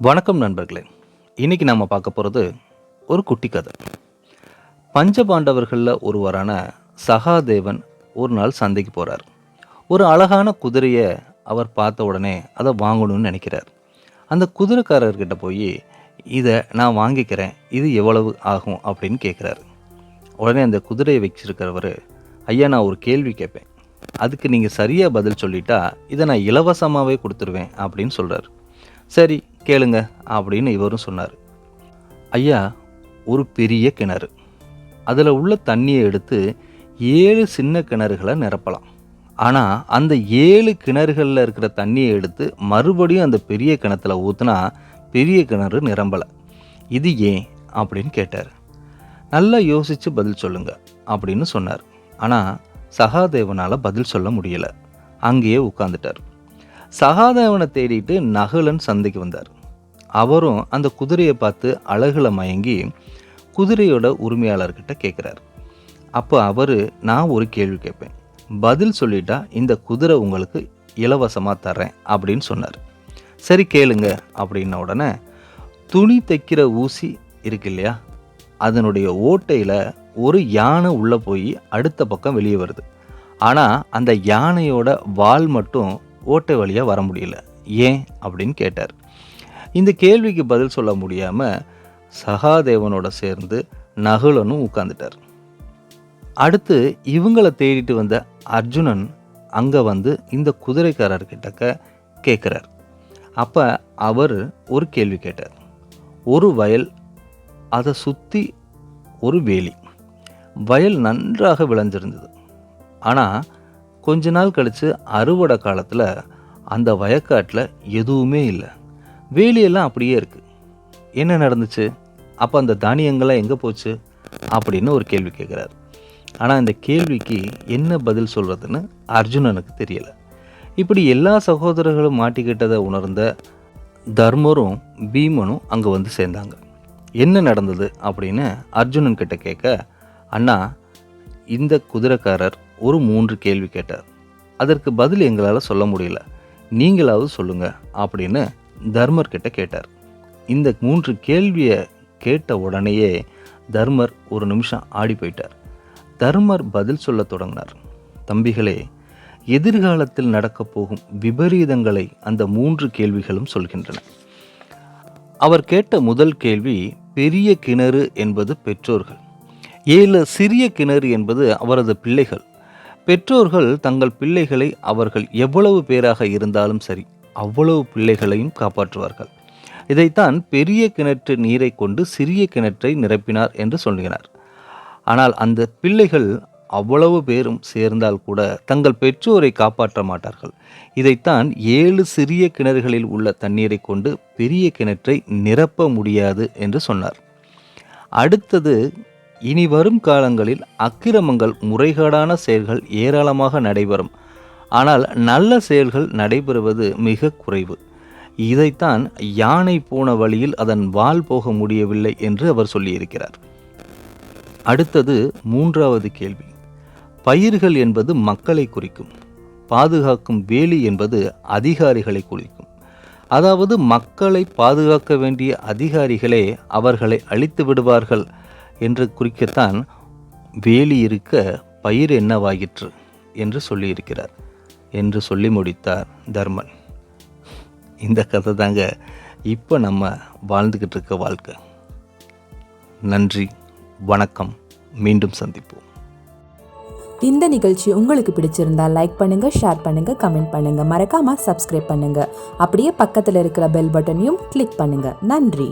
வணக்கம் நண்பர்களே. இன்னைக்கு நம்ம பார்க்க போகிறது ஒரு குட்டி கதை. பஞ்சபாண்டவர்களில் ஒருவரான சகாதேவன் ஒரு நாள் சந்தைக்கு போகிறார். ஒரு அழகான குதிரையை அவர் பார்த்த உடனே அதை வாங்கணும்னு நினைக்கிறார். அந்த குதிரைக்காரர்கிட்ட போய் இதை நான் வாங்கிக்கிறேன், இது எவ்வளவு ஆகும் அப்படின்னு கேட்குறாரு. உடனே அந்த குதிரையை வச்சிருக்கிறவர், ஐயா நான் ஒரு கேள்வி கேட்பேன், அதுக்கு நீங்கள் சரியாக பதில் சொல்லிட்டா இதை நான் இலவசமாகவே கொடுத்துருவேன் அப்படின்னு சொல்கிறார். சரி கேளுங்க அப்படின்னு இவரும் சொன்னார். ஐயா, ஒரு பெரிய கிணறு, அதில் உள்ள தண்ணியை எடுத்து 7 சின்ன கிணறுகளை நிரப்பலாம். ஆனால் அந்த 7 கிணறுகளில் இருக்கிற தண்ணியை எடுத்து மறுபடியும் அந்த பெரிய கிணத்துல ஊற்றுனா பெரிய கிணறு நிரம்பலை. இது ஏன் அப்படின்னு கேட்டார். நல்லா யோசித்து பதில் சொல்லுங்க அப்படின்னு சொன்னார். ஆனால் சகாதேவனால் பதில் சொல்ல முடியலை. அங்கேயே உட்காந்துட்டார். சகாதேவனை தேடிட்டு நகுலன் சந்தைக்கு வந்தார். அவரும் அந்த குதிரையை பார்த்து அழகுல மயங்கி குதிரையோட உரிமையாளர்கிட்ட கேட்குறார். அப்போ அவர், நான் ஒரு கேள்வி கேட்பேன், பதில் சொல்லிட்டா இந்த குதிரை உங்களுக்கு இலவசமாக தர்றேன் அப்படின்னு சொன்னார். சரி கேளுங்க அப்படின்ன உடனே, துணி தைக்கிற ஊசி இருக்கு இல்லையா, அதனுடைய ஓட்டையில் ஒரு யானை உள்ளே போய் அடுத்த பக்கம் வெளியே வருது. ஆனால் அந்த யானையோட வால் மட்டும் ஓட்டை வழியாக வர முடியல, ஏன் அப்படின்னு கேட்டார். இந்த கேள்விக்கு பதில் சொல்ல முடியாமல் சகாதேவனோட சேர்ந்து நகுலனும் உட்கார்ந்துட்டார். அடுத்து இவங்களை தேடிட்டு வந்த அர்ஜுனன் அங்கே வந்து இந்த குதிரைக்காரர்கிட்ட கேட்குறார். அப்போ அவர் ஒரு கேள்வி கேட்டார். ஒரு வயல், அதை சுற்றி ஒரு வேலி. வயல் நன்றாக விளைஞ்சிருந்தது. ஆனால் கொஞ்ச நாள் கழித்து அறுவடை காலத்தில் அந்த வயக்காட்டில் எதுவுமே இல்லை, வேலியெல்லாம் அப்படியே இருக்குது. என்ன நடந்துச்சு, அப்போ அந்த தானியங்கள்லாம் எங்கே போச்சு அப்படின்னு ஒரு கேள்வி கேட்குறாரு. ஆனால் இந்த கேள்விக்கு என்ன பதில் சொல்கிறதுன்னு அர்ஜுனனுக்கு தெரியலை. இப்படி எல்லா சகோதரர்களும் மாட்டிக்கிட்டதை உணர்ந்த தர்மரும் பீமனும் அங்கே வந்து சேர்ந்தாங்க. என்ன நடந்தது அப்படின்னு அர்ஜுனன் கிட்ட கேட்க, அண்ணா இந்த குதிரைக்காரர் ஒரு 3 கேள்வி கேட்டார், அதற்கு பதில் எங்களால் சொல்ல முடியல, நீங்களாவது சொல்லுங்க அப்படின்னு தர்மர் கிட்ட கேட்டார். இந்த 3 கேள்வியை கேட்ட உடனேயே தர்மர் ஒரு நிமிஷம் ஆடி போயிட்டார். தர்மர் பதில் சொல்ல தொடங்கினார். தம்பிகளே, எதிர்காலத்தில் நடக்கப் போகும் விபரீதங்களை அந்த 3 கேள்விகளும் சொல்கின்றன. அவர் கேட்ட முதல் கேள்வி, பெரிய கிணறு என்பது பெற்றோர்கள், 7 சிறிய கிணறு என்பது அவரது பிள்ளைகள். பெற்றோர்கள் தங்கள் பிள்ளைகளை அவர்கள் எவ்வளவு பேராக இருந்தாலும் சரி அவ்வளவு பிள்ளைகளையும் காப்பாற்றுவார்கள். இதைத்தான் பெரிய கிணற்று நீரை கொண்டு சிறிய கிணற்றை நிரப்பினார் என்று சொல்கிறார். ஆனால் அந்த பிள்ளைகள் அவ்வளவு பேரும் சேர்ந்தால் கூட தங்கள் பெற்றோரை காப்பாற்ற மாட்டார்கள். இதைத்தான் 7 சிறிய கிணறுகளில் உள்ள தண்ணீரை கொண்டு பெரிய கிணற்றை நிரப்ப முடியாது என்று சொன்னார். அடுத்தது, இனி வரும் காலங்களில் அக்கிரமங்கள், முறைகேடான செயல்கள் ஏராளமாக நடைபெறும். ஆனால் நல்ல செயல்கள் நடைபெறுவது மிக குறைவு. இதைத்தான் யானை போன வழியில் அதன் வால் போக முடியவில்லை என்று அவர் சொல்லியிருக்கிறார். அடுத்தது 3வது கேள்வி, பயிர்கள் என்பது மக்களை குறிக்கும், பாதுகாக்கும் வேலி என்பது அதிகாரிகளை குறிக்கும். அதாவது மக்களை பாதுகாக்க வேண்டிய அதிகாரிகளே அவர்களை அழித்து விடுவார்கள் என்று குறிக்கத்தான் வேலி இருக்க பயிர் என்னவாயிற்று என்று சொல்லியிருக்கிறார் என்று சொல்லி முடித்தார் தர்மன். இந்த கதை தாங்க இப்போ நம்ம வாழ்ந்துக்கிட்டு இருக்க வாழ்க்கை. நன்றி, வணக்கம், மீண்டும் சந்திப்போம். இந்த நிகழ்ச்சி உங்களுக்கு பிடிச்சிருந்தா லைக் பண்ணுங்க, ஷேர் பண்ணுங்க, கமெண்ட் பண்ணுங்க, மறக்காம சப்ஸ்கிரைப் பண்ணுங்க. அப்படியே பக்கத்தில் இருக்கிற பெல் பட்டனையும் கிளிக் பண்ணுங்க. நன்றி.